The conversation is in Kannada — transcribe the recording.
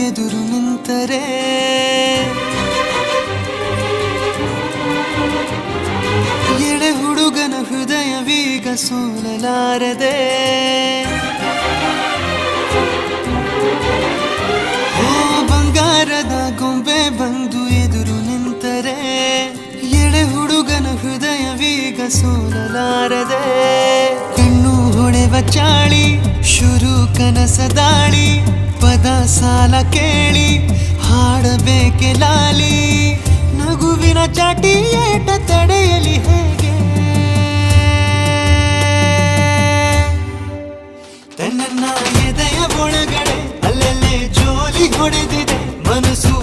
ಎದುರು ನಿಂತರೆ ಎಳೆ ಹುಡುಗನ ಹೃದಯವೀಗ ಸೋಲಲಾರದೆ ಓ ಬಂಗಾರದ ಗೊಂಬೆ ಬಂದು ಎದುರು ನಿಂತರೆ ಎಳೆ ಹುಡುಗನ ಹೃದಯವೀಗ ಸೋಲಲಾರದೆ ಕಣ್ಣು ಹೊಳೆವ ಚಾಳಿ ಶುರು ಕನಸ ದಾಳಿ ಪದ ಸಾಲ ಕೇಳಿ ಹಾಡಬೇಕೆ ಲಾಲಿ ನಗುವಿನ ಚಾಟಿ ಏಟ ತಡೆಯಲಿ ಹೇಗೆ ತನ್ನ ಎದೆಯ ಒಳಗಡೆ ಅಲ್ಲಲ್ಲೇ ಜೋಲಿ ಹೊಡೆದಿದೆ ಮನಸ್ಸು